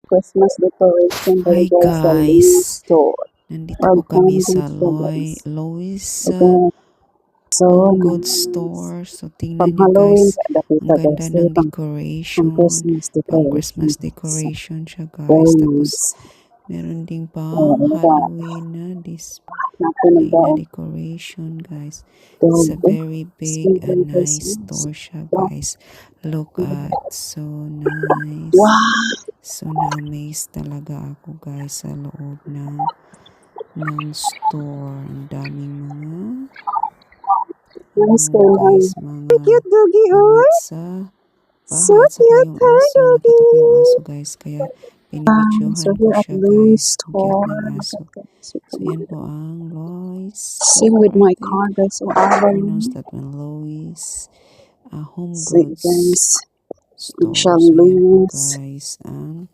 Christmas decoration Hi dahil guys sa Louis guys, store. nandito po kami sa Lois Home Goods Store. So tingnan nyo Halloween guys, ang ganda guys. ng Pang decoration, Christmas Christmas decoration siya Very guys. Tapos nice. meron ding pang Halloween na display na decoration guys. It's a very big and nice store siya guys. Look at, so nice. Wow! So na-amaze talaga ako guys sa loob ng store. Ang daming mga Nice guys, mga cute doggy, gamit sa So bahay. Saka cute, yung hi aso, doggy! nakita ko yung aso guys, kaya binibidyohan So ko here at siya Louis guys. Ang cute store. ng aso. So yan po ang Lois Sing store, with I my think. car guys. So Pronounce that one, Lois Home See Goods guys. Store. Shall So yan po lose. guys ang